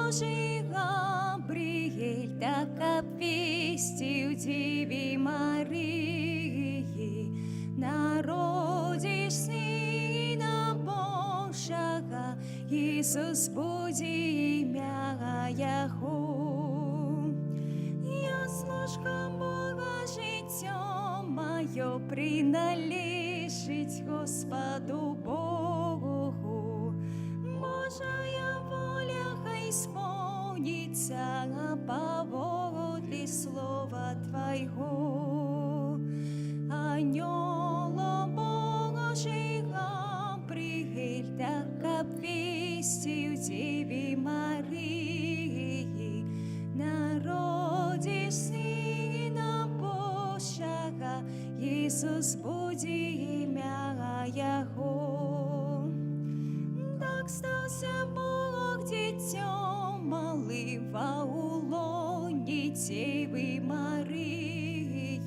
Божий Габриэль так обвестил Деве Марии, народишь Сына Божьего, Иисус буди имя Его. Я служка Бога життя мое приналежить Господу Богу. Божая воля хай исполнится по воле слова Твоего. Анёла Божьего Габриэль так обвестил Деве Марии, народишь Сына Божьего, Иисус буди имя Его. Так стался Бог дитем малого у лоне Девы Марии.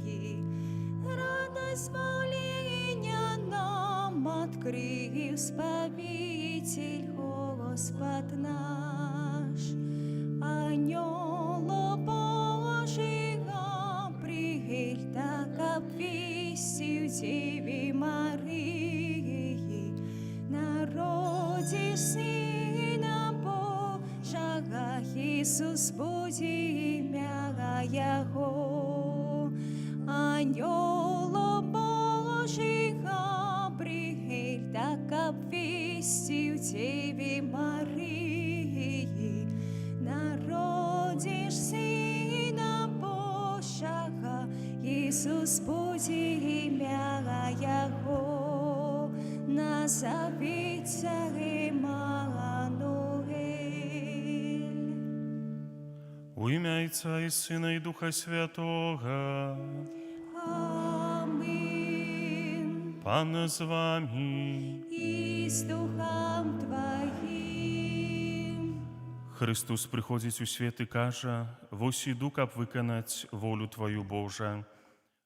Радость воления нам открыл Спаситель Господь наш. Анёла Божий Габриэль так обвестил Деве Марии, народишь Сына Божьего, Иисус буди имя Его. Анёла Божий Габриэль так обвестил Деве Марии, народишь Сына Божьего, Иисус буди имя Его. Назовется Эммануэль. У ім'я Отця і Сина і Духа Святого. Аминь. Пан з вами. И с Духом Твоим. Христос приходзіць у свет і кажа: «Вось іду, каб выканаць волю Твою, Божа».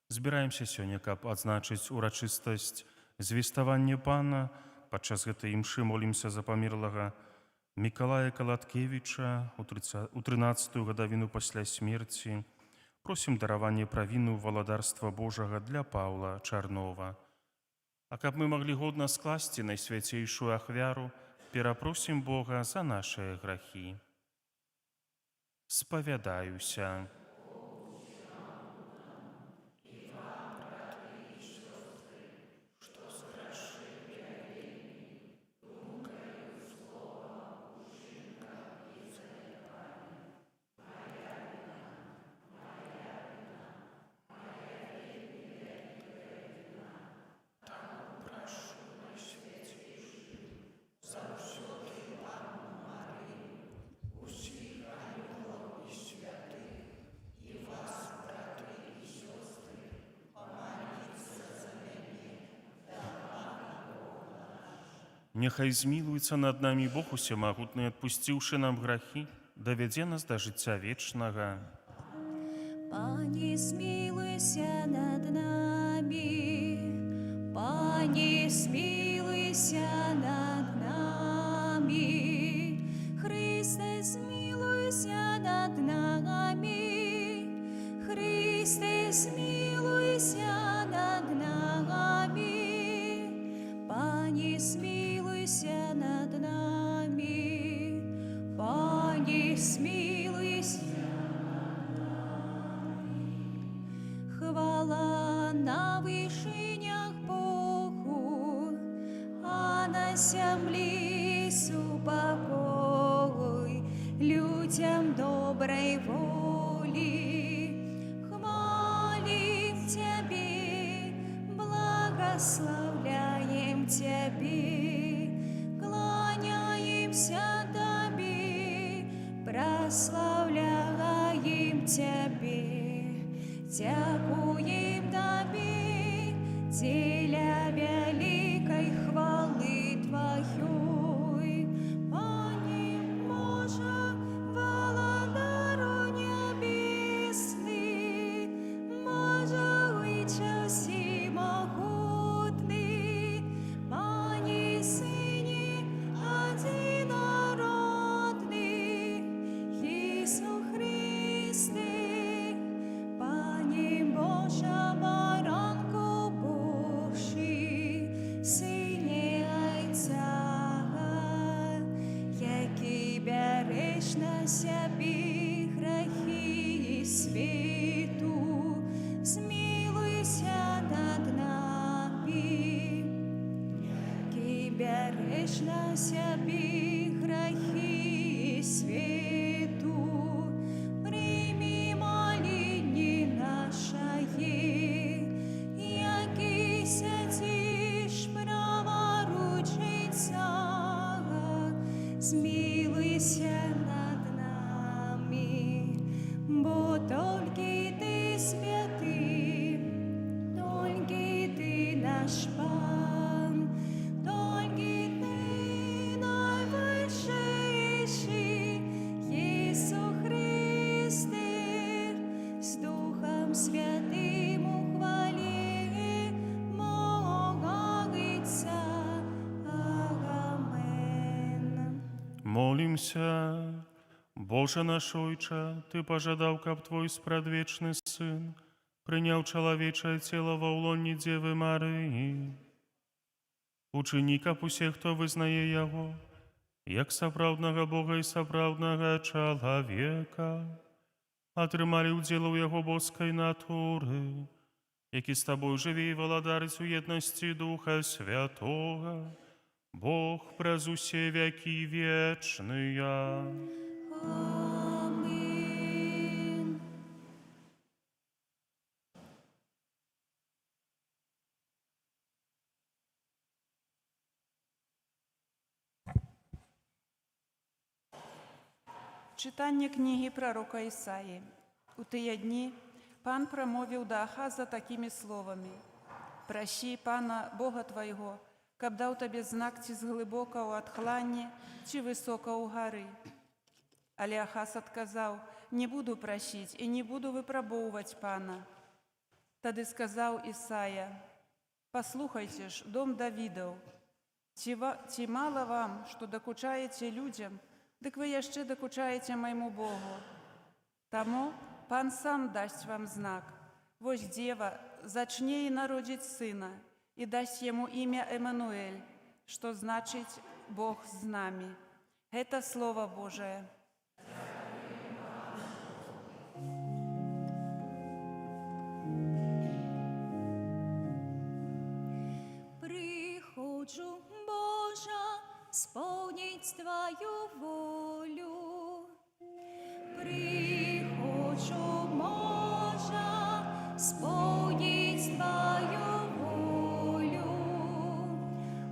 Збіраемся сёння, каб адзначыць урачыстасць звеставання Пана. Падчас гэтай імшы молімся за памерлага Мікалая Калаткевіча у 13-ю гадавіну пасля смерці. Просім даравання правіны ў валадарства Божага для Паўла Чарнова. А каб мы маглі годна скласці найсвяцейшую ахвяру, перапросім Бога за нашыя грахі. Спавядаюся. Няхай змілуецца над намі Бог усемагутны, адпусціўшы нам грахі, давядзе нас да жыцця вечнага. Пане, смилуйся над нами, Пане, смилуйся над нами, Христе, смилуйся над нами, Христе, смилуйся над нами, Пане, смилуйся над нами, Пане, смилуйся. Хвала на вышинях Богу, а на земле супокой людям доброй воли. Хвалим Тебе, благословляем Тебе, кланяемся Тебе, прославляем Тебе. Дякуем Тебе, теля великой хвалы Твоей. Пане Боже, владару небесный, Боже, всемогутный, Пане Сыне одинородный, береш на себе грехи світу, змилуйся над нами. Ки береш на себе грехи світу, прийми моління нашої, які сидиш праворучиця, змилуйся над нами, бо тільки ти святий, тільки ти наш Пан, тільки ти найвищий, Ісус Христе, з Духом Святим у хвалі молиться. Амен. Молимся. Боже наш Ойче, Ты пожадал, каб Твой спрадвечный Сын принял человечее тело во улоне Девы Марии. Учини, каб усе, хто визнає Його, як сапраўднага Бога і сапраўднага чалавека, атрымалі ўдзел у Яго боскай натуры, які з Табой жыве і валадарыць у еднасці Духа Святога, Бог праз усе вякі вечныя. Амин. Читання книги пророка Ісаї. У тыя дні Пан промовив до Ахаза такими словами: «Прощи Пана, Бога твоего, каб дав тобі знак ці з глибокого отхлання, чи високо у гори». Але Ахаз отказав: «Не буду прощить і не буду випробовувати Пана». Тады сказав Ісая: «Послухайте ж, дом Давидов, ці мало вам, що докучаєте людям, дык ви яшчэ докучаєте моєму Богу. Тому Пан сам дасть вам знак. Вось дева зачне і народить сина, і дасть йому ім'я Еммануэль, що значить Бог з нами». Это Слово Божие. Приходжу, Божа, сповнить Твою волю. Приходжу, Божа, сповнить Твою волю.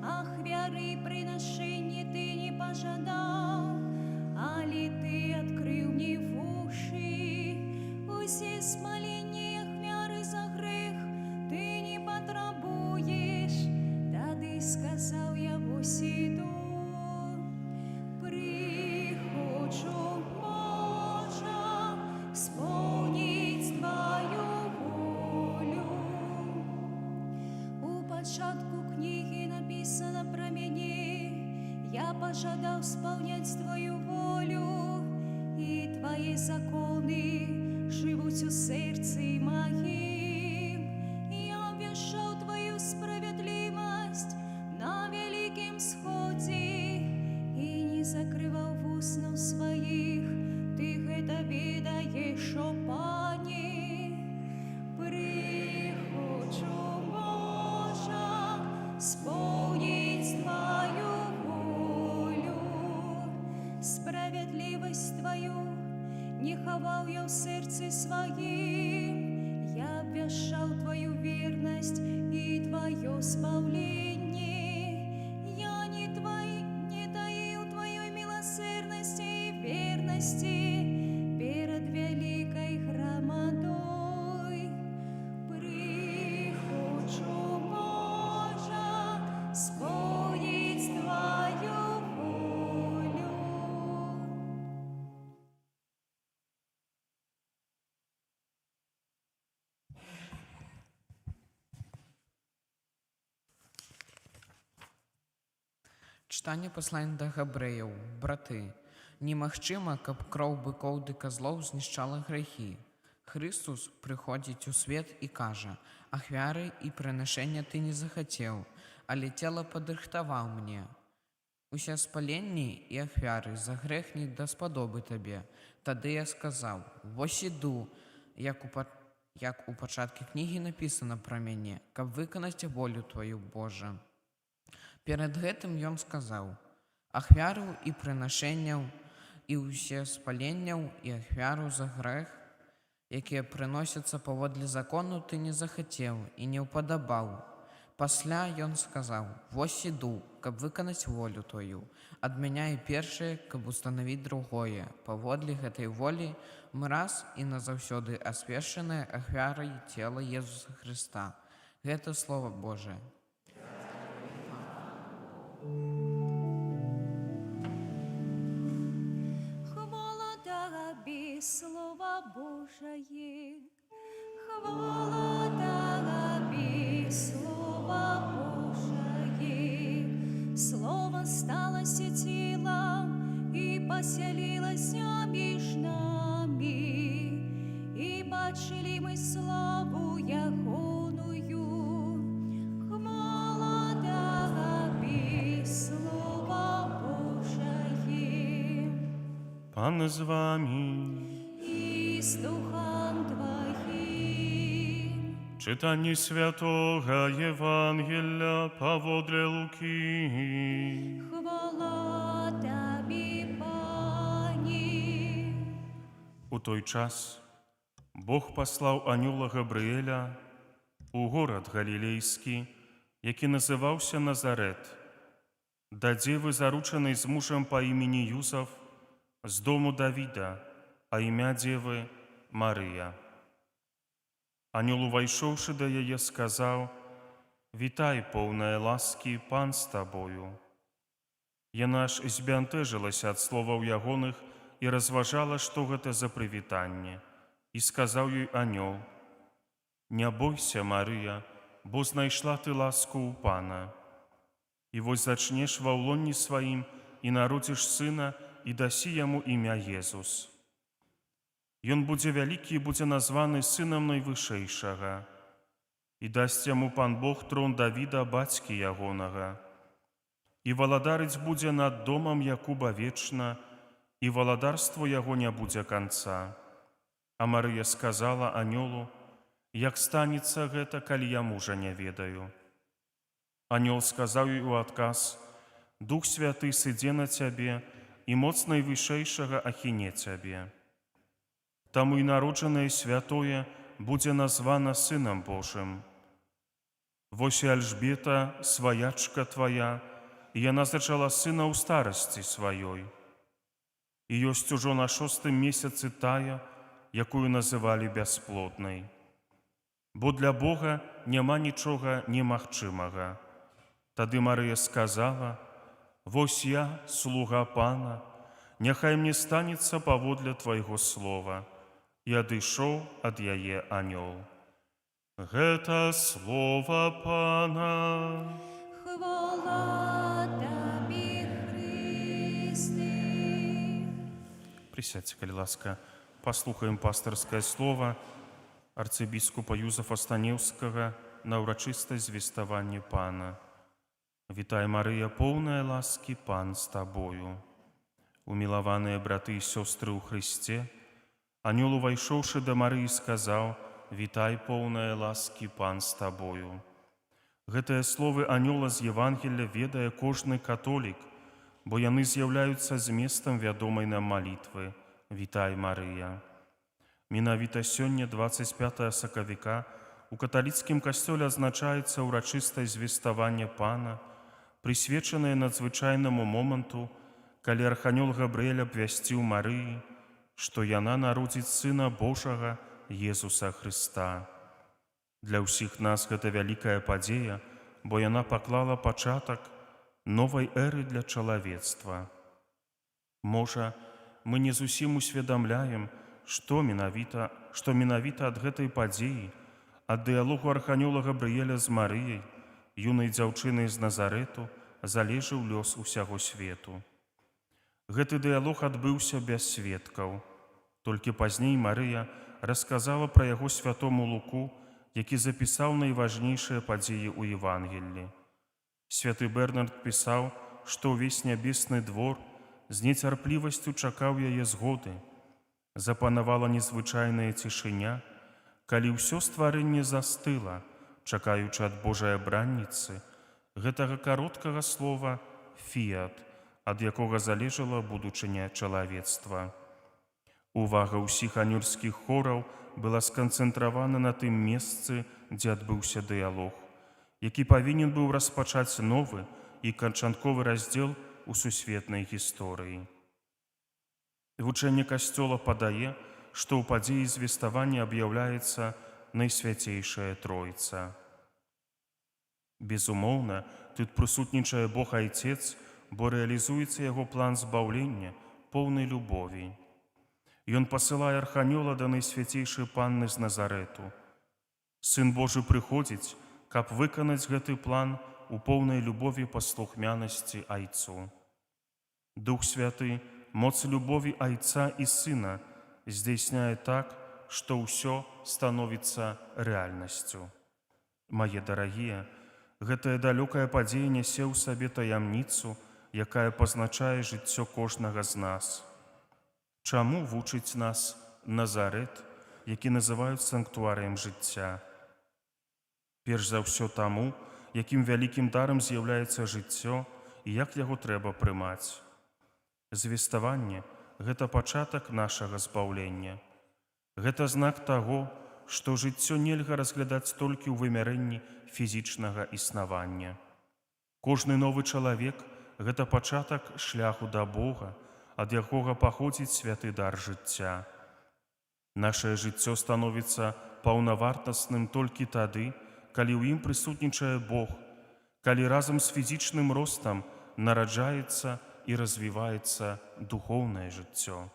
Ах, вяры приношения Ты не пожадал, али Ты открыл мне в уши. Усе смолениях вяры за грех Ты не потребуешь. Тады сказал я вось иду. Приходжу, Божа, сповнить Твою волю. У початку книги написано про меня: я пожадал исполнять Твою волю, и Твои законы живут у сердце моим. Я обвешал Твою справедливость на великим сходе и не закрывал устнов своих. Ты это видаешь, о Пане. Приходжу, Божа, сповнить Твою волю. Справедливость Твою не ховал я в сердце своим. Я обвешал Твою верность и Твое спавление. Я не таил Твоей милосердности и верности перед великой громадой. Приходжу, Божа, сповнить Твою волю. Читання послання до Габреїв. Брати, немагчыма, каб кроў быкоў ды казлоў знішчала грэхі. Христус прыходзіць у свет і кажа: ахвяры і прынашэння ты не захацеў, але цела падрыхтаваў мне. Усе спаленні і ахвяры за грэх не даспадобы табе. Тады я сказаў: вось іду, як у пачатку кнігі напісана пра мяне, каб выканаць волю тваю, Божа. Перад гэтым ён сказаў: ахвяру і прынашэнняў і ўсе спаленняў і ахвяру за грэх, якія прыносяцца паводле закону, ты не захацеў і не ўпадабаў. Пасля ён сказаў: вось іду, каб выканаць волю твою. Адмяняй першае, каб устанавіць другое. Паводле гэтай волі мы раз і назаўсёды асвяшчаныя ахвярай цела Езуса Хрыста. Гэта Слова Божае. Хвала Тобі, Слово Божие. Хвала Тобі, Слово Божие. Слово сталося тілом і поселилося між нами, і бачили ми славу Ягоную. Хвала Тобі, Слово Божие. Пан з вами. І з Духом Твоїм. Читання Святого Євангелія паводле Луки. Хвала Тобі, Пані. У той час Бог паслаў анёла Габрыэля у горад Галілейскі, які называўся Назарэт, да дзевы, заручанай з мужам па імені Юсаф, з дому Давіда, а імя дзевы Марыя. Анёл, увайшоўшы да яе, сказаў: «Вітай, поўная ласкі, Пан з табою». Яна ж збянтэжылася ад словаў ягоных і разважала, што гэта за прывітанне. І сказаў ёй анёл: «Не бойся, Марыя, бо знайшла ты ласку ў Пана. І вось зачнеш ва ўлонні сваім і народзіш сына, і дасі яму імя Езус. Ён будзе вялікі і будзе названы сынам Найвышэйшага. І дасць яму Пан Бог трон Давіда, бацькі ягонага. І валадарыць будзе над домам Якуба вечна, і валадарство яго не будзе канца». А Марыя сказала анёлу: «Як станецца гэта, калі я мужа не ведаю?» Анёл сказаў ёй у адказ: «Дух Святы сыдзе на цябе, і моц Найвышэйшага ахіне цябе. Таму і народжанае святое будзе названа Сынам Божым. Вось і Альжбета, сваячка твая, і яна зачала сына ў старасці сваёй. І ёсць ужо на 6-м месяцы тая, якую называлі бясплоднай. Бо для Бога няма нічога немагчымага». Тады Марыя сказала: «Вось я, слуга Пана, няхай мне станецца паводле Твайго слова». І адышоў ад яе анёл. Гэта слова Пана. Хвала Тобі, Христе. Присядьте, калі ласка, паслухаем пастырскае слово арцыбіскупа Юзафа Станеўскага на ўрачыстасць звеставання Пана. «Вітай, Марыя, поўная ласкі, Пан з табою». Умілаваныя браты і сёстры ў Христе, анёл, увайшоўшы да Марыі, сказаў: «Вітай, поўная ласкі, Пан з табою». Гэтыя словы анёла з Евангелля ведае кожны католік, бо яны з'яўляюцца зместам вядомай нам малітвы «Вітай, Марыя». Менавіта сёння, 25 сакавіка, у каталіцкім касцёле адзначаецца ўрачыстасць звеставання Пана, прысвечаная надзвычайнаму моманту, калі арханёл Габрыэль абвясціў Марыі, што яна народзіць Сына Божага Езуса Хрыста. Для ўсіх нас гэта вялікая падзея, бо яна паклала пачатак новай эры для чалавецтва. Можа, мы не зусім усведамляем, што менавіта ад гэтай падзеі, ад дыялогу арханёла Габрыэля з Марыяй, юнай дзяўчынай з Назарэту, залежаў лёс усяго свету. Гэты дыялог адбыўся без сведкаў. Толькі пазней Марыя расказала пра яго святому Луку, які запісаў найважнейшыя падзеі ў Евангеллі. Святы Бернард пісаў, што ўвесь нябесны двор з нецярплівасцю чакаў яе згоды. Запанавала незвычайная цішыня, калі ўсё стварэнне застыла, чакаючы ад Божай абранніцы, гэтага кароткага слова «фіат», ад якога залежала будучыня чалавецтва. Увага ўсіх анёльскіх хораў была сканцэнтравана на тым месцы, дзе адбыўся дыялог, які павінен быў распачаць новы і канчатковы раздзел у сусветнай гісторыі. Вучэнне Касцёла падае, што ў падзеі звеставання аб'яўляецца Найсвяцейшая Тройца. Безумоўна, тут прысутнічае Бог Айцец, бо рэалізуецца яго план збаўлення поўнай любові. Ён пасылае арханёла да Найсвяцейшай Панны з Назарэту. Сын Божы прыходзіць, каб выканаць гэты план у поўнай любові паслухмянасці Айцу. Дух Святы, моц любові Айца і Сына здзяйсняе так, што ўсё становіцца рэальнасцю. Мае дарагія, гэтая далёкая падзея нясе ў сабе таямніцу, якая пазначае жыццё кожнага з нас. Чаму вучыць нас Назарэт, які называюць санктуарыем жыцця? Перш за ўсё таму, якім вялікім дарам з'яўляецца жыццё і як яго трэба прымаць. Звеставанне – гэта пачатак нашага збаўлення. Гэта знак таго, што жыццё нельга разглядаць толькі ў вымярэнні фізічнага існавання. Кожны новы чалавек – гэта пачатак шляху да Бога, ад якога паходзіць святы дар жыцця. Нашае жыццё становіцца паўнавартасным толькі тады, калі ў ім прысутнічае Бог, калі разам з фізічным ростам нараджаецца і развіваецца духоўнае жыццё.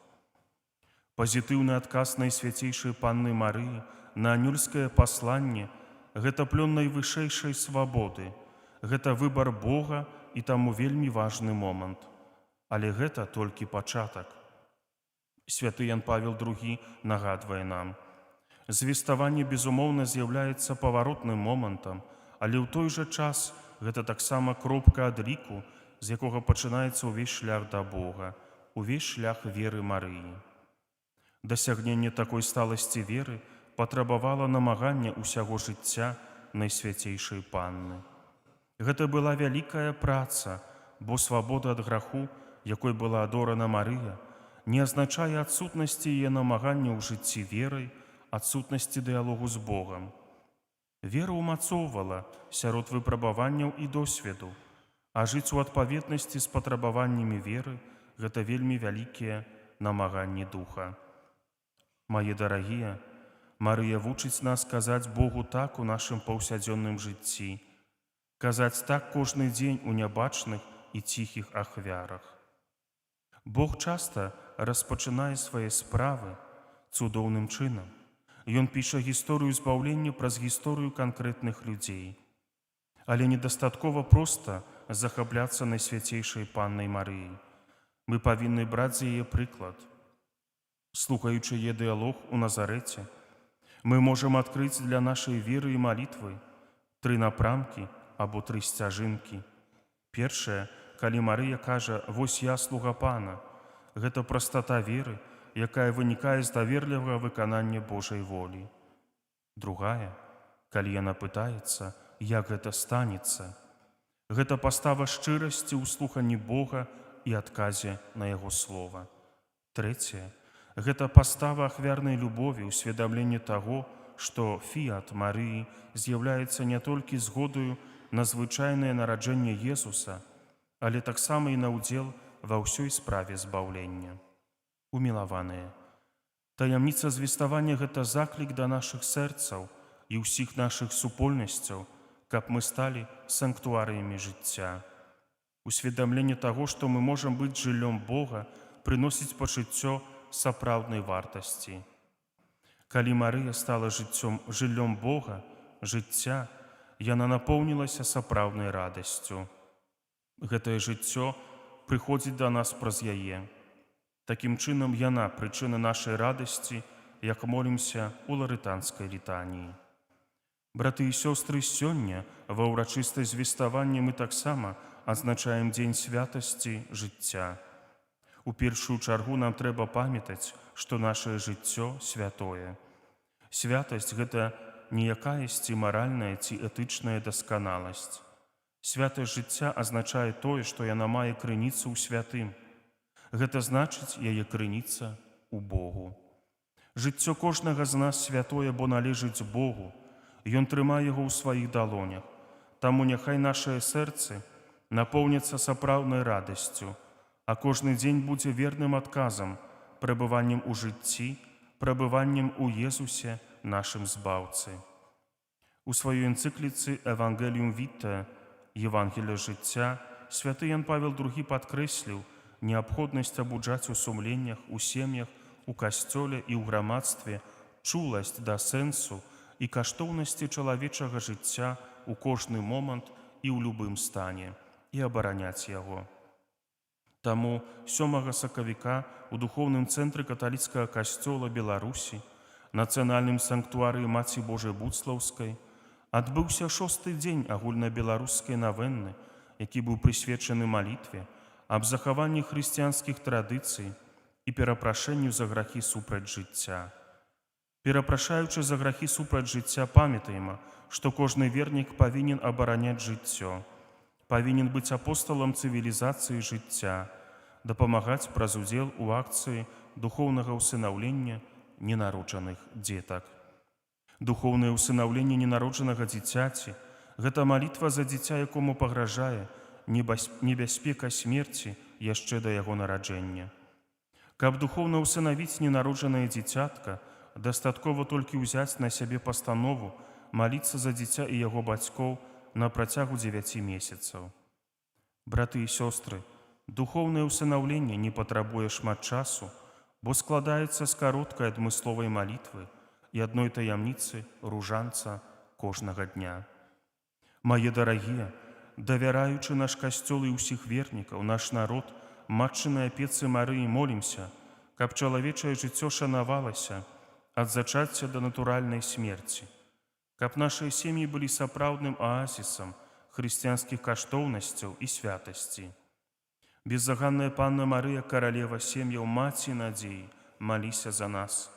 Пазітыўны адказ Найсвяцейшай Панны Марыі на анёльскае пасланне – гэта плён найвышэйшай свабоды, гэта выбар Бога і таму вельмі важны момант. Але гэта толькі пачатак. Святы Ян Павел II нагадвае нам: звеставанне, безумоўна, з'яўляецца паваротным момантам, але ў той жа час гэта таксама кропка адліку, з якога пачынаецца ўвесь шлях да Бога, увесь шлях веры Марыі. Дасягненне такой сталасці веры патрабавала намагання ўсяго жыцця Найсвяцейшай Панны. Гэта была вялікая праца, бо свабода ад граху, якой была адорана Марыя, не азначае адсутнасці яе намагання ў жыцці верай, адсутнасці дыялогу з Богам. Вера ўмацоўвала сярод выпрабаванняў і досведу, а жыць у адпаведнасці з патрабаваннямі веры – гэта вельмі вялікія намаганні духа. Мае дарагія, Марыя вучыць нас казаць Богу так у нашым паўсядзённым жыцці, казаць так кожны дзень у нябачных і ціхіх ахвярах. Бог часта распачынае свае справы цудоўным чынам. Ён піша гісторыю збаўлення праз гісторыю канкрэтных людзей. Але недастаткова проста захапляцца Найсвяцейшай Паннай Марыяй. Мы павінны браць з яе прыклад. Слухаючы яе дыялог у Назарэце, мы можам адкрыць для нашай веры і малітвы 3 напрамкі або 3 сцяжынкі. Першае, калі Марыя кажа «Вось я, слуга Пана», гэта прастата веры, якая вынікае з даверлівага выканання Божай волі. Другая, калі яна пытаецца, як гэта станецца, гэта пастава шчырасці ў слуханні Бога і адказе на яго слова. Трэцяе, гэта пастава ахвярнай любові, усведамленне таго, што фіат Марыі з'яўляецца не толькі згодаю на звычайнае нараджэнне Езуса, але таксама і на ўдзел ва ўсёй справе збаўлення. Умілаваныя, таямніца звеставання – гэта заклік да нашых сэрцаў і ўсіх нашых супольнасцяў, каб мы сталі санктуарыямі жыцця. Усведамленне таго, што мы можам быць жыллём Бога, прыносіць пачуццё сапраўднай вартасці. Калі Марыя стала жыллём Бога, жыцця, яна напоўнілася сапраўднай радасцю. Гэтае жыццё прыходзіць да нас праз яе. Такім чынам, яна прычына нашай радасці, як молімся ў ларытанскай літаніі. Браты і сёстры, сёння ва ўрачыстае звеставанне мы таксама адзначаем дзень святасці жыцця. У першую чаргу нам трэба памятаць, што нашае жыццё святое. Святасць – гэта не якаясьці маральная ці этычная дасканаласць. Святасць жыцця азначае тое, што яна мае крыніцу ў святым. Гэта значыць, яе крыніца ў Богу. Жыццё кожнага з нас святое, бо належыць Богу. Ён трымае яго ў сваіх далонях. Таму няхай нашыя сэрцы напоўняцца сапраўднай радасцю, а кожны дзень будзе верным адказам, прабываннем у жыцці, прабываннем у Езусе, нашым збаўцы. У сваёй энцыкліцы «Евангеліум Віта» Евангелія жыцця святы Ян Павел II падкрэсліў неабходнасць абуджаць у сумленнях, у сем'ях, у касцёле і ў грамадстве чуласць да сэнсу і каштоўнасці чалавечага жыцця у кожны момант і ў любым стане, і абараняць яго. Таму 7 сакавіка у духоўным цэнтры каталіцкага касцёла Беларусі, нацыянальным санктуарыі Маці Божай Буцлаўскай, адбыўся 6-й дзень агульнабеларускай навенны, які быў прысвечаны малітве аб захаванні хрысціянскіх традыцый і перапрашэнню за грахі супраць жыцця. Перапрашаючы за грахі супраць жыцця, памятаем, што кожны вернік павінен абараняць жыццё, павінен быць апосталам цывілізацыі жыцця, дапамагаць праз удзел у акцыі духоўнага ўсынаўлення ненароджаных дзетак. Духоўнае ўсынаўленне ненароджанага дзіцяці – гэта малітва за дзіця, якому пагражае небяспека смерці яшчэ да яго нараджэння. Каб духоўна ўсынавіць ненароджанае дзіцятка, дастаткова толькі ўзяць на сябе пастанову маліцца за дзіця і яго бацькоў на працягу 9 месяцаў. Браты і сёстры, духоўнае ўсынаўленне не патрабуе шмат часу, бо складаецца з кароткай адмысловай малітвы і адной таямніцы ружанца кожнага дня. Мае дарагія, давяраючы наш касцёл і ўсіх вернікаў, наш народ, матчынай апецы Марыі молімся, каб чалавечае жыццё шанавалася ад зачацця да натуральнай смерці, каб нашыя сем'і былі сапраўдным аазісам хрысціянскіх каштоўнасцяў і святасці. Беззаганная Панна Марыя, каралева сем'яў, маці надзеі, маліся за нас.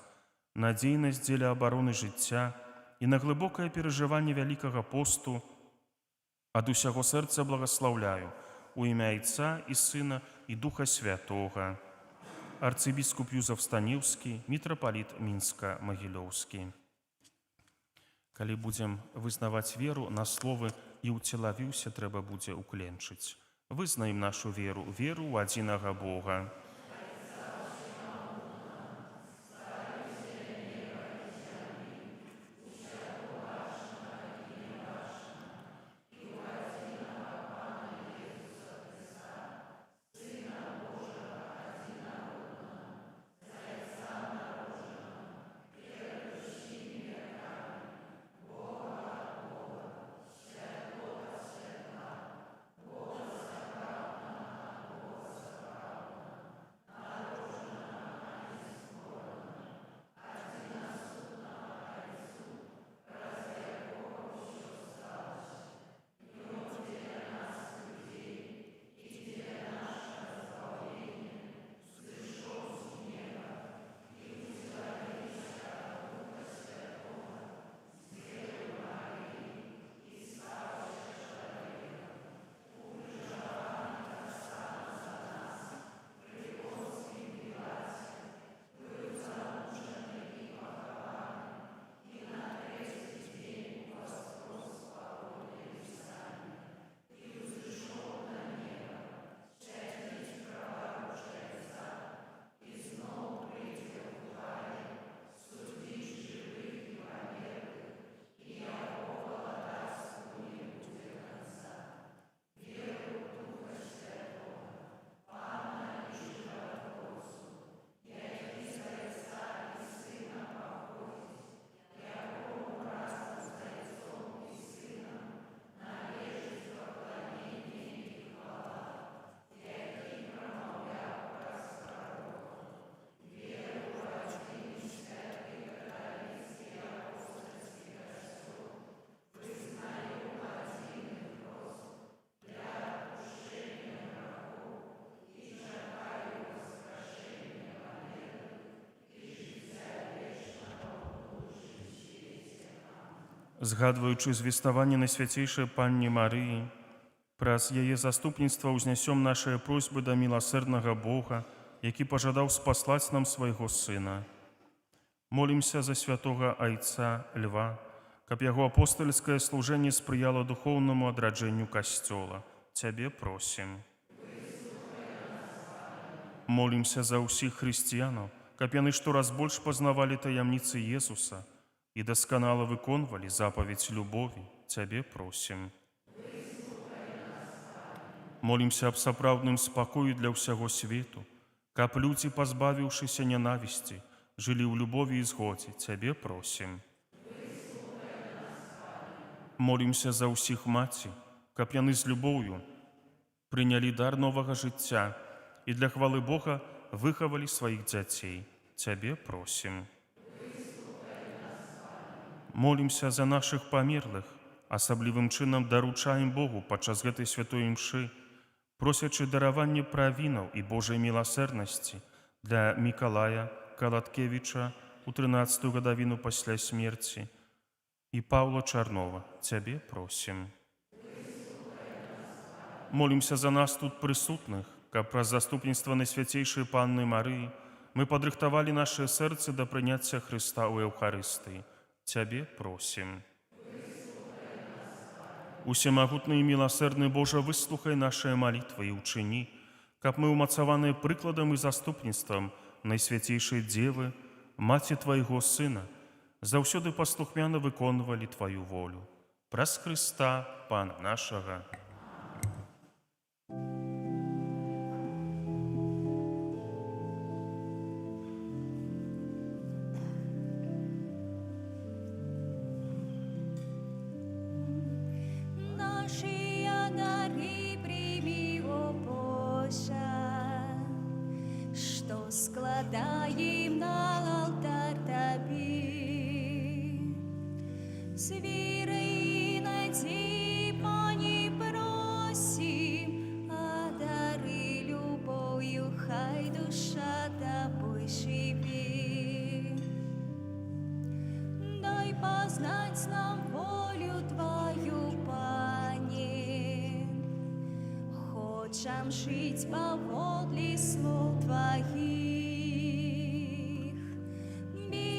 Надзейнасць дзеля абароны жыцця і на глыбокае перажыванне Вялікага посту ад усяго сэрца благаслаўляю у імя Айца і Сына і Духа Святога. Арцыбіскуп Юзаф Станіўскі, мітрапаліт Мінска-Магілёўскі. Калі будзем вызнаваць веру, на словы «і ўцелавіўся» трэба будзе ўкленчыць. Вызнаем нашу веру, веру ў адзінага Бога. Згадваючы звеставанне Найсвяцейшай Панні Марыі, праз яе заступніцтва ўзнясём нашыя просьбы да міласэрнага Бога, які пажадаў спаслаць нам свайго Сына. Молімся за святога Айца Льва, каб яго апостальскае служэнне спрыяла духоўнаму адраджэнню Касцёла. Цябе просім. Молімся за ўсіх хрысціянаў, каб яны штораз больш пазнавалі таямніцы Езуса і дасканала выконвалі запаведь любові. Цябе просім. Молімся аб сапраўдным спакою для ўсяго свету, каб людзі, пазбавіўшыся нянавісці, жылі ў любові і згодзе. Цябе просім. Молімся за ўсіх маці, каб яны з любоўю прынялі дар новага жыцця і для хвалы Бога выхавалі сваіх дзяцей. Цябе просім. Молімся за нашых памерлых, асаблівым чынам даручаем Богу падчас гэтай святой імшы, просячы дараванне правінаў і Божай міласэрнасці для Мікалая Калаткевіча у 13-ю гадавіну пасля смерці і Паўла Чарнова. Цябе просім. Молімся за нас тут прысутных, каб праз заступніцтва Найсвяцейшай Панны Марыі мы падрыхтавалі нашыя сэрцы да прыняцця Хрыста ў Еўхарыстыі. Цябе просім. Усемагутны і міласэрны Божа, выслухай нашыя малітвы і ўчыні, каб мы, умацаваныя прыкладам і заступніцтвам Найсвяцейшай Дзевы, Маці Твайго Сына, заўсёды паслухмяна выконвалі Тваю волю. Праз Хрыста, Пана нашага. Складаем на алтарь Табе, с верой и надеей по ней просим, а дары любовью хай душа Тобой живет. Дай познать нам волю Твою, Пане, хочем жить поводле слов Твоих.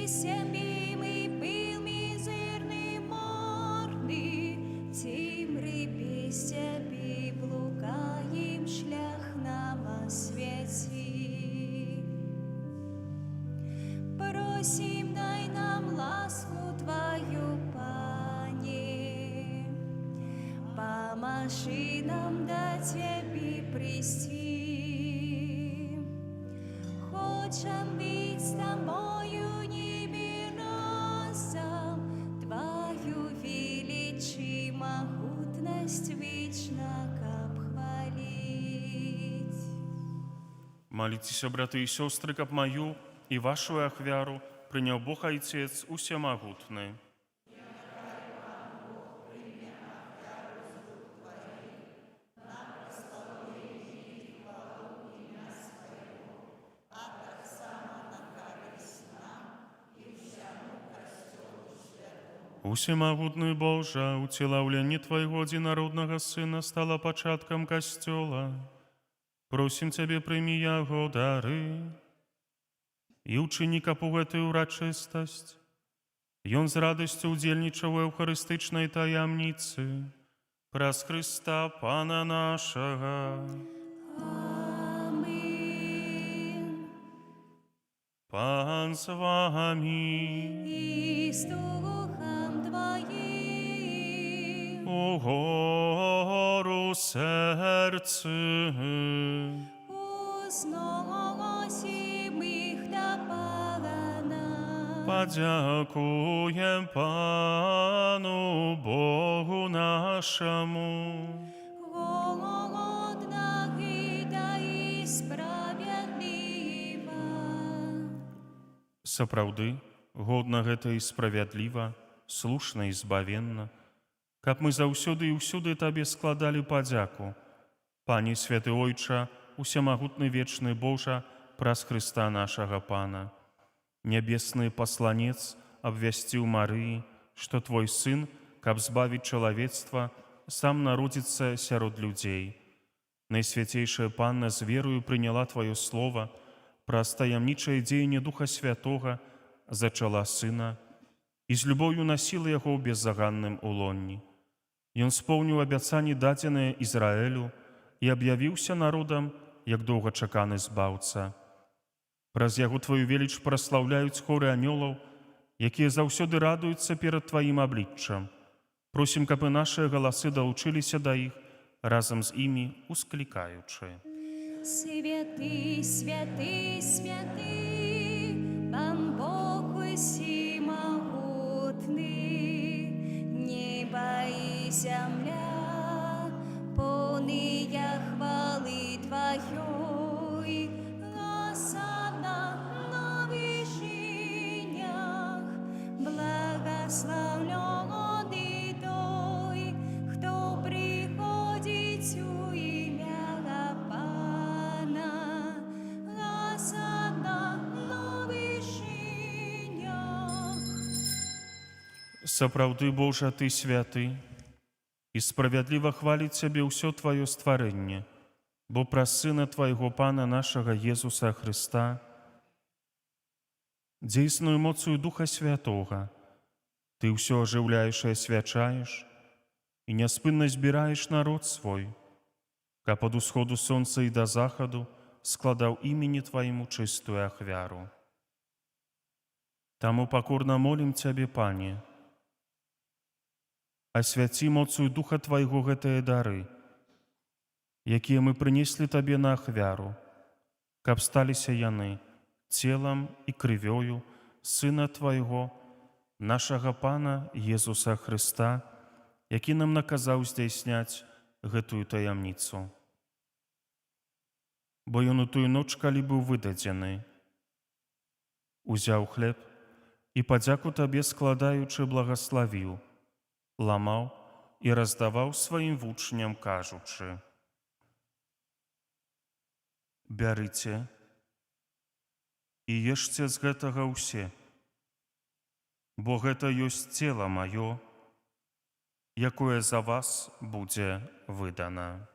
Семимый был мизерный морный, темры без Тебе блукаем, шлях нам освети. Просим, дай нам ласку Твою, Пане, поможи нам до Тебе прийти. Хочем быть с Тобою Твою величи, могутность вечно каб хвалить. Моліцеся, браты і сёстры, каб маю і вашу ахвяру прыняў Бог Айцец усемагутны. Усемагутны Божа, уцелаўленне Твайго адзінароднага Сына стала пачаткам Касцёла. Просім Цябе, прымі яго дары і ўчыні, каб у гэтую урачыстасць ён з радасцю ўдзельнічаў у эўхарыстычнай таямніцы праз Хрыста Пана нашага. Амин. Пан з вамі. И с Духом Твоим. У гору серце. Узносим их до Пана. Подякуем Пану Богу нашему. Годно и да и справедливо. Сапраўды, годна гэта і справядліва, слушна і збавенна, каб мы заўсёды і ўсюды Табе складалі падзяку. Пане святы Ойча, усемагутны вечны Божа, праз Хрыста нашага Пана. Нябесны пасланец абвясціў Марыі, што твой сын, каб збавіць чалавецтва, сам народзіцца сярод людзей. Найсвяцейшая Панна з верою прыняла тваё слова, праз таямнічае дзеянне Духа Святога зачала сына і з любоўю насіла яго ў беззаганным улонні. Ён споўніў абяцанні, дадзеныя Ізраэлю, і аб'явіўся народам як доўгачаканы збаўца. Праз яго тваю веліч праслаўляюць хоры анёлаў, якія заўсёды радуюцца перад тваім абліччам. Просім, каб і нашыя галасы далучыліся да іх, разам з імі усклікаючы. Святый, святый, святый, Пан Бог усімагутны, неба і зямля, поўныя хвалы тваёй. Асана на вышынях, благословлений той, хто приходить у ім'я Пана. Асана на вышынях. Сапраўды, Божа, Ты святы, і справядліва хваліць Цябе ўсё Тваё стварэнне, бо праз Сына Твайго Пана нашага Езуса Хрыста, дзейсную моцою Духа Святога, Ты ўсё ажыўляеш і асвячаеш, і няспынна збіраеш народ свой, каб ад усходу сонца і да захаду складаў імені Твайму чыстую ахвяру. Таму пакорна молім Цябе, Пане, асвяці моцою Духа Твайго гэтыя дары, якія мы прынеслі Табе на ахвяру, каб сталіся яны целам і крывёю Сына Твайго, нашага Пана Езуса Хрыста, які нам наказаў здзяйсняць гэтую таямніцу. Бо ён у тую ноч, калі быў выдадзены, узяў хлеб і падзяку Табе складаючы благаславіў, ламаў і раздаваў сваім вучням, кажучы: «Бярыце і ешце з гэтага ўсе, бо гэта ёсць цела маё, якое за вас будзе выдана».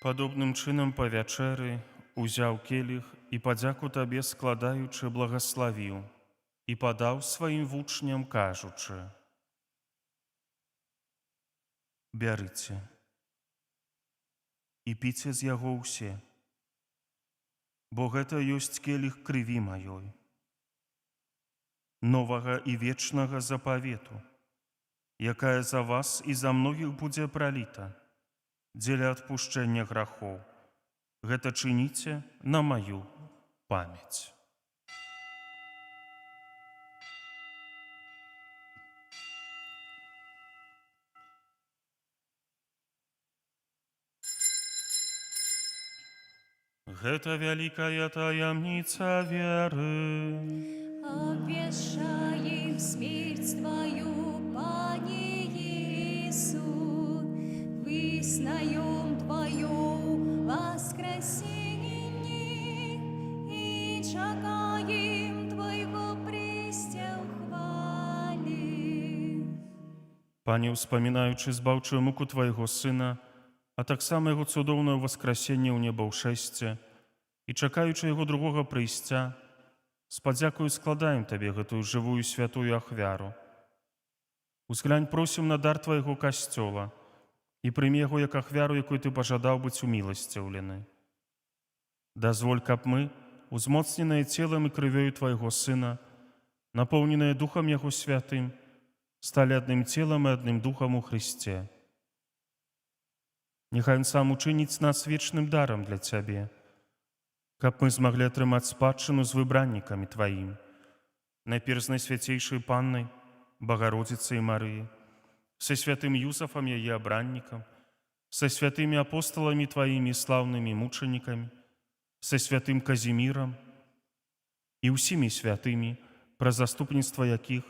Падобным чынам па вячэры узяў келіх і падзяку Табе складаючы благаславіў і падаў сваім вучням, кажучы: «Бярыце і піце з яго ўсе, бо гэта ёсць келіх крыві маёй, новага і вечнага запавету, якая за вас і за многіх будзе праліта дзеля адпушчэння грахоў. Гэта чыніце на маю памяць». Гэта вялікая таямніца веры. Обвешаем смерть Твою, Пане Иису, выснаем Твое воскресение и чакаем Твоего престя в хвале. Пане, успамінаючы збаўчую муку Твайго Сына, а таксама Яго цудоўнае воскресенне ў неба ў шэсце, і чакаючы Яго другога прыйсця, з падзякою складаем Табе гэтую жывую святую ахвяру. Узглянь, просім на дар Твайго касцёла і прыймі яго як ахвяру, якой Ты пажадаў быць уміласціўлены. Дазволь, каб мы, узмоцненыя целам і крывёю Твайго Сына, напоўненыя Духам Яго святым, сталі адным целам і адным Духам у Христе. Няхай Ён сам учыніць нас вечным дарам для Цябе, каб мы змаглі атрымаць спадчыну з выбраннікамі Тваім, найперш з найсвяцейшай Паннай, Багародзіцай Марыі, са святым Юсафам, яе абраннікам, са святымі апосталамі Тваімі слаўнымі мучанікамі, са святым Казімірам і ўсімі святымі, пра заступніцтва якіх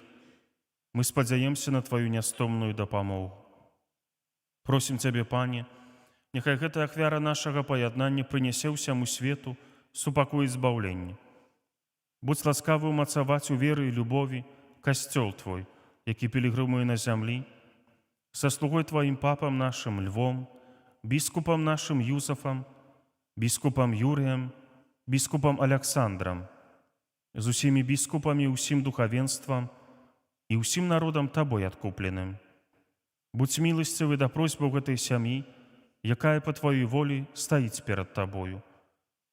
мы спадзяемся на Тваю нястомную дапамогу. Просім Цябе, Пане, Няхай гэта ахвяра нашага паяднання прынясе ўсяму свету супакой і збаўленне. Будзь ласкавы умацаваць у веры і любові касцёл Твой, які пілігрымуе на зямлі, са слугой Тваім папам нашым Львом, біскупам нашым Юзафам, біскупам Юрыем, біскупам Аляксандрам, з усімі біскупамі і ўсім духавенствам і ўсім народам Табой адкупленым. Будзь міласцівы да просьбаў гэтай сям'і, якая па Тваёй волі стаіць перад Табою.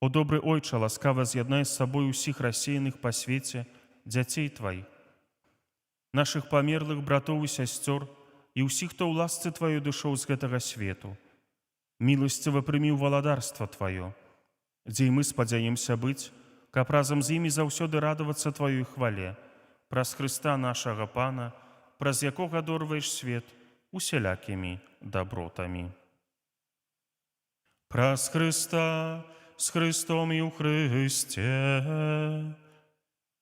О, добры Ойча, ласкава з'яднай з сабой усіх рассеяных па свеце дзяцей Тваіх, нашых памерлых братоў і сясцёр і ўсіх, хто ў ласцы Тваёй дышоў з гэтага свету. Міласціва прымі ў валадарства Тваё, дзе і мы спадзяемся быць, каб разам з імі заўсёды радавацца Тваёй хвале, праз Хрыста нашага Пана, праз якога дорваеш свет усялякімі дабротамі. Праз Хрыста, з Христом і ў Христе,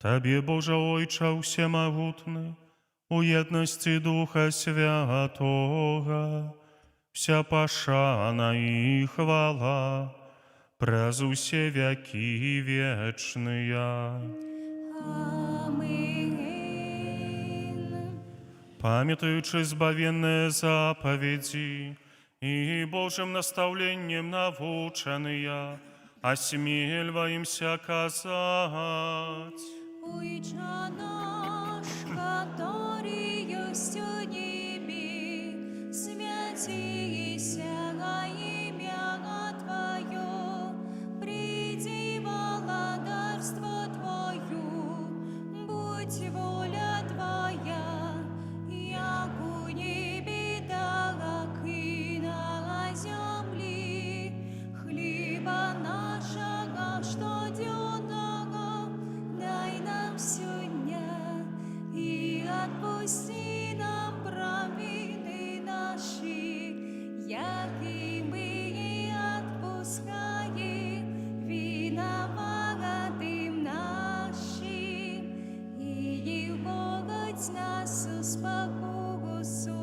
Табе, Божа Ойча усемагутны, у єдності Духа Святого, вся пашана і хвала, праз усе вякі вечныя. Аминь. Памятаючи збавенныя заповеди і Божим наставленнем навучаныя, осмеливаемся казать. Ойча наш, который есть у небе, святися имя Твое, приди владарство Твое, будь воля Твоя, як у небе, так и на земле. Хлеба нашего штоденного дай нам сегодня, и отпусти нам провины наши, як и мы отпускаем виноватым нашим, и не вводь нас в спокусу,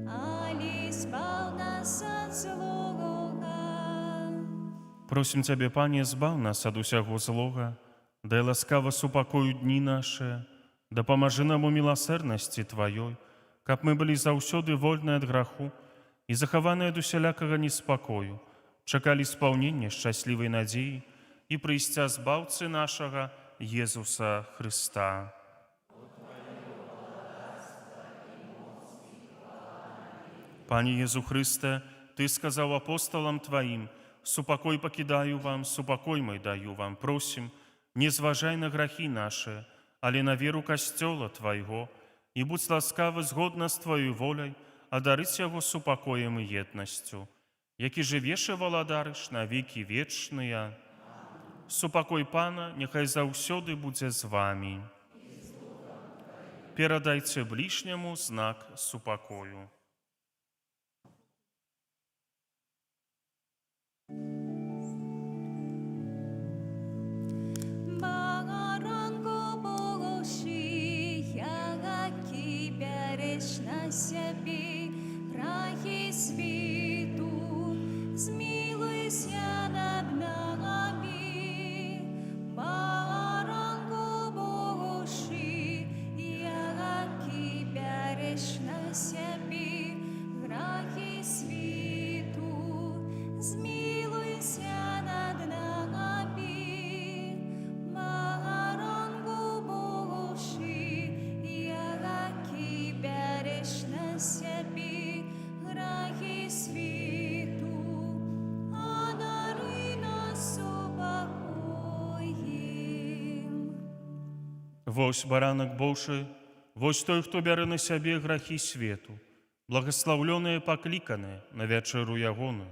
али избав нас от злого. Просім Цябе, Пане, збаў нас ад усяго злога, дай ласкава супакою дні наše, дапамажы нам у міласэрнасці Тваёй, каб мы былі заўсёды вольныя ад граху і захаваныя ад усялякага неспакою, чакалі спаўнення шчаслівай надзеі і прыйсця збаўцы нашага Езуса Хрыста. Пане Езу Хрысте, Ты сказаў апосталам Тваім: «Супакой пакідаю вам, супакой мой даю вам». Просім, не зважай на грахі нашы, але на веру касцёла Твайго, і будь ласкавы згодна з Тваёй воляй адарыць яго супакоем і еднасцю, які жывеш і валадарыш на векі вечныя. Супакой Пана няхай заўсёды будзе з вамі. Перадайце блішняму знак супакою. На себе грахи світу, змилуйся над нами, баранку Божий, який береш на себе грахи світу, змилуйся над нами, баранку Божий, який береш на себе грахи світу, а даруй нас упокоїм. Вось баранак Божы, вось той, хто бярэ на сябе грахі свету, благаслаўлёныя пакліканыя на вячэру ягоную.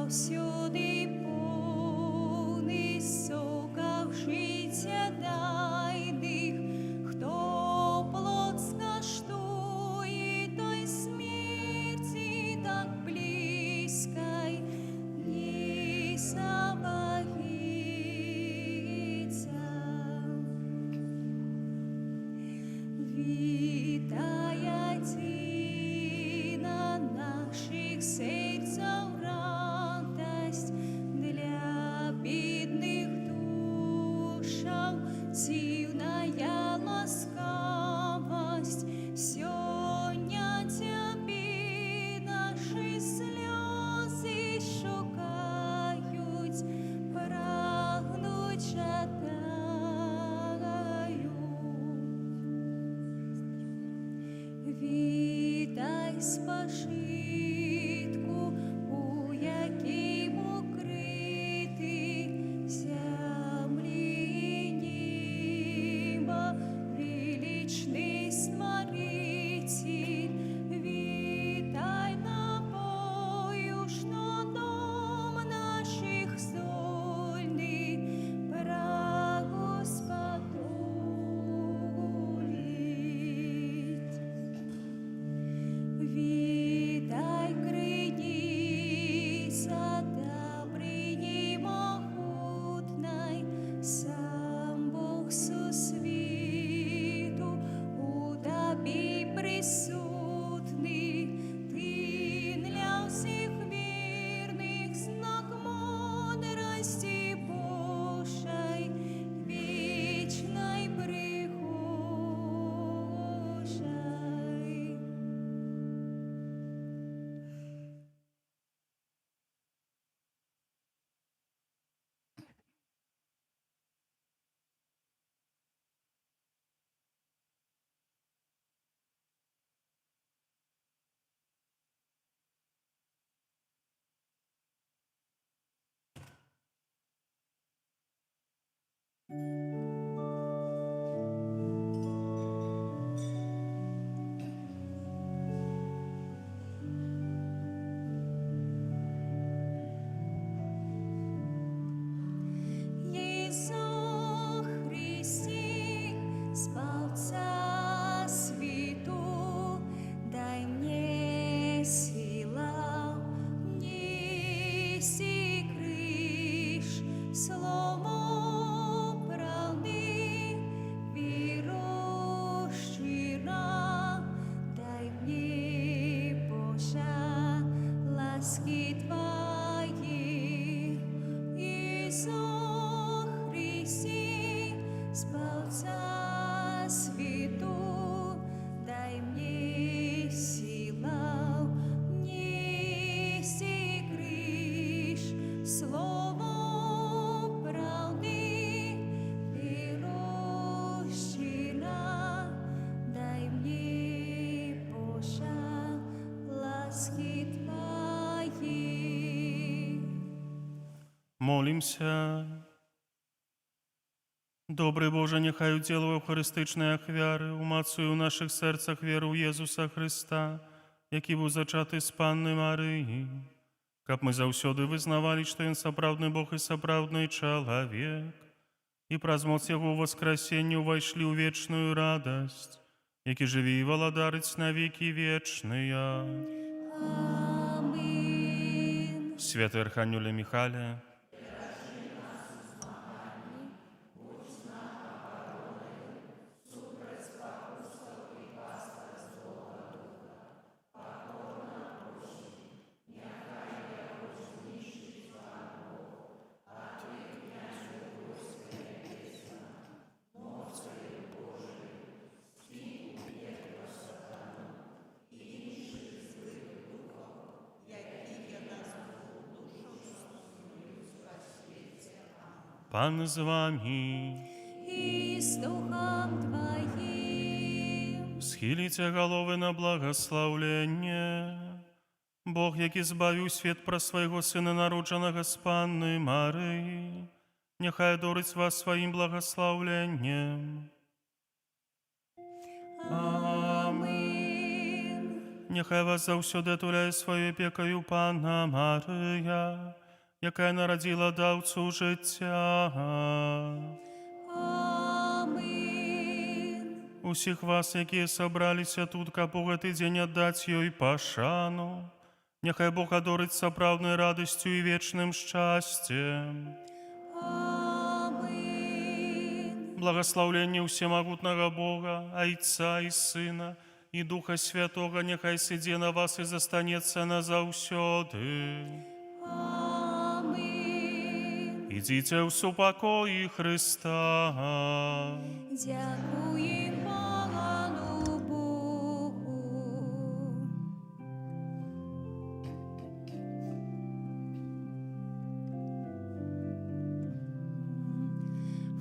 зовсюди повний соках життя дайних, хто плод скаштує, той смерті так близькай не забагиться. Вітає на наших серцях радость для бідних душаў, дзіўная ласкавасць. Сёння цябе нашы слёзы шукаюць, прагнуць жадаюць. Вітай спашитку, у якім укрити землі і неба, величний Створитель. Вітай напою, що дом наших здольний прагосподолить. Вітай крыніца добрыні могутнай, сам Бог сусвіту у табі присутний. Ти для всіх вірних знак мудрості Божай, вічнай прихожай. Ісу Христі, Спасця світу, дай мне сила нести криш, слово правди, віру щира, дай мне, Божа, ласки Твої. Ісу Христі, Спасця світу, дай мне сила нести криш, слово правди, віру щира, дай мне, Божа, ласки Твої. Молімся. Добрий Боже, нехай у тіло Евхаристичної ахвяри умацує у наших серцях віру в Єзуса Христа, який був зачатий з Панни Марії, каб ми заўсёды визнавали, що Він сапраўдны Бог і сапраўдны чалавек, і праз моц Яго воскресення увайшлі ў вечную радасць, які жыве і валадарыць на векі вечныя. Амин. Святый Архангеле Михайле, Пан з вами. І з Духом Твоїм. Схиліться голови на благословлення. Бог, який збавив світ про свого Сина, народженого з Панни Марії, нехай одорить вас своїм благословленням. Амин. Няхай вас заўсёды атуляе сваёй опекою Панна Марыя, якая нарадзіла даўцу жыцця. Амин. Усіх вас, якія сабраліся тут, каб у гэты дзень аддаць ёй пашану, няхай Бог адорыць сапраўднай радасцю і вечным шчасцем. Амин. Благословление всемогутного Бога, Отца и Сына, и Духа Святого, нехай сидзе на вас и застанется назаўсёды. Амин. Идите в супокои Христа. Дякуем Пану Богу.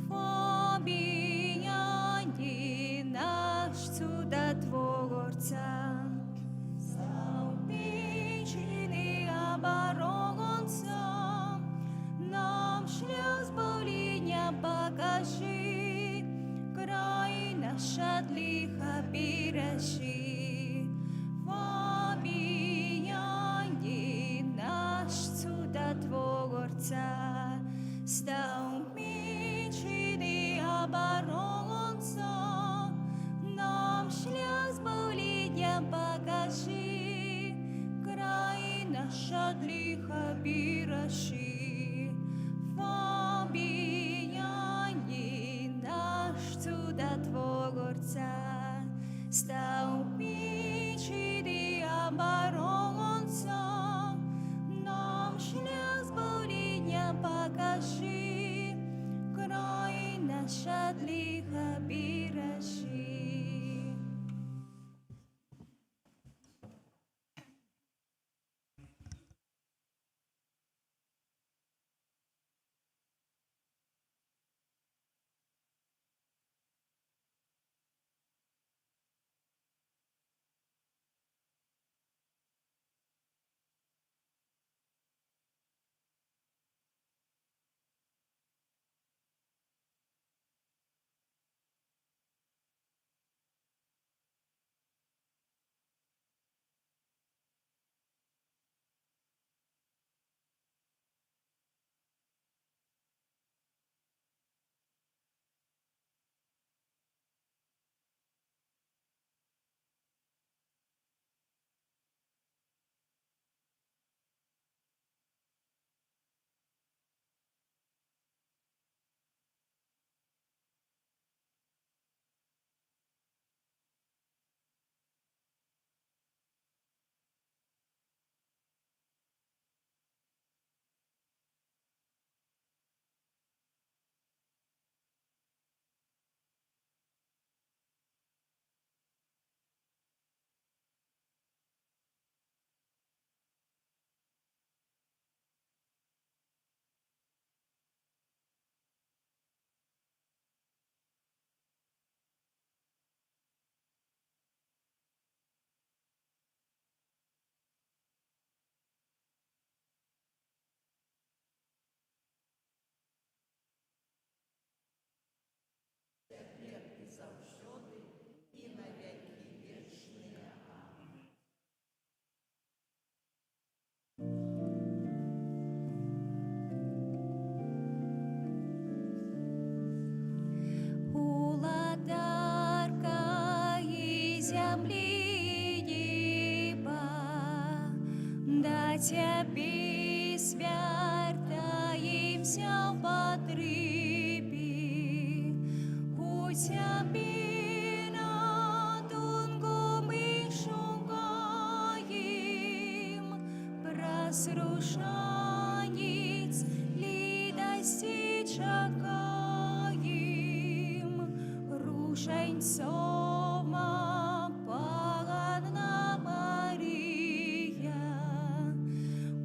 Поміняй наш чудотворця, став печений оборонцем, нам шлях збавлення покажи, край наш от лиха бережи. Поміняй наш чудотворця, став печений оборонцем, нам шлях збавлення покажи, край наш от лиха бережи. Поміняй наш чудотворця, став печений оборонцем, нам шлях збавлення покажи, край наш от лиха бережи. Уладарка і землі неба, да тебе святаемся в потребе, у тебе на дунгу мы шугаем, просрушанец ли достичь Рушенцома Панна Мария,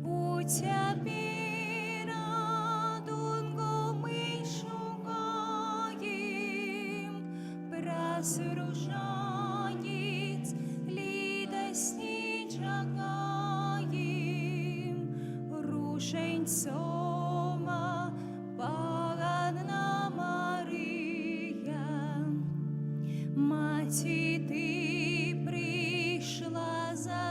у тебе на дунгу мы шугаем, просрушанец ли достичь Рушенцома Панна Мария, Мать, ты пришла за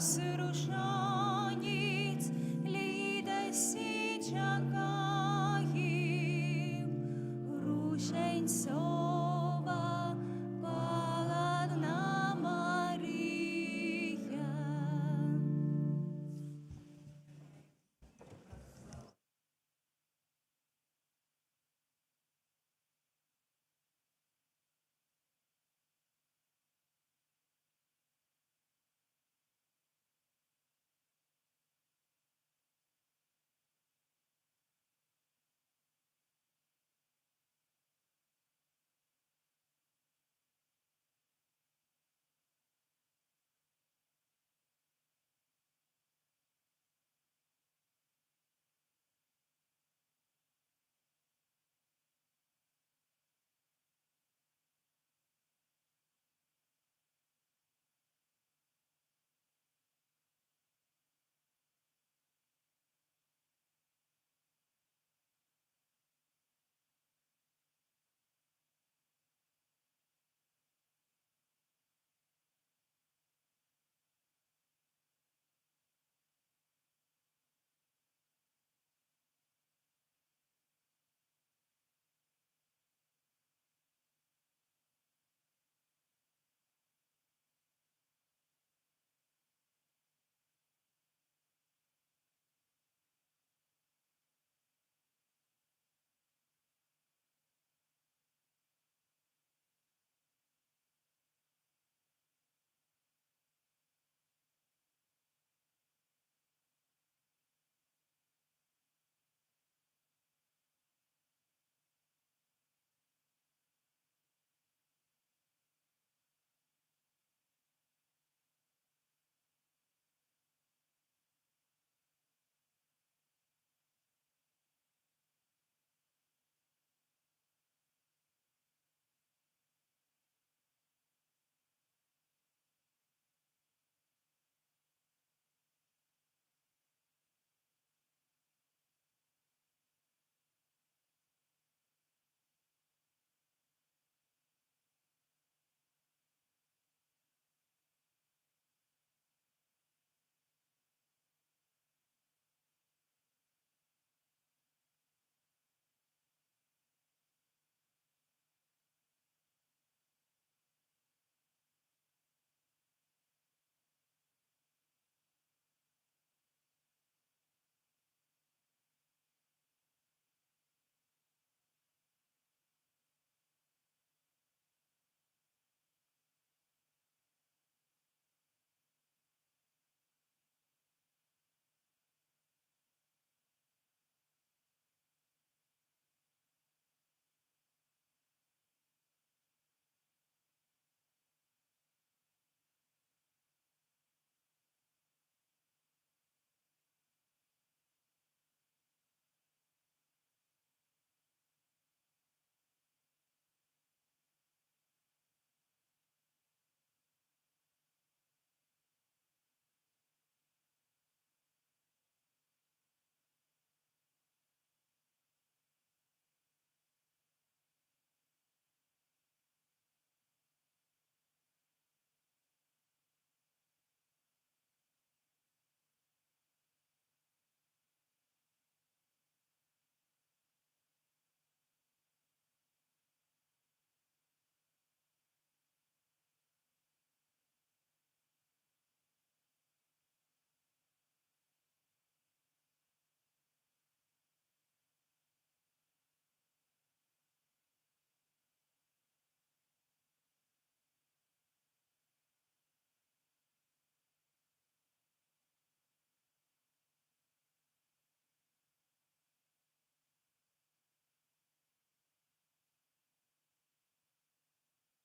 роси рушаниць, лідесі чекаєм, рушень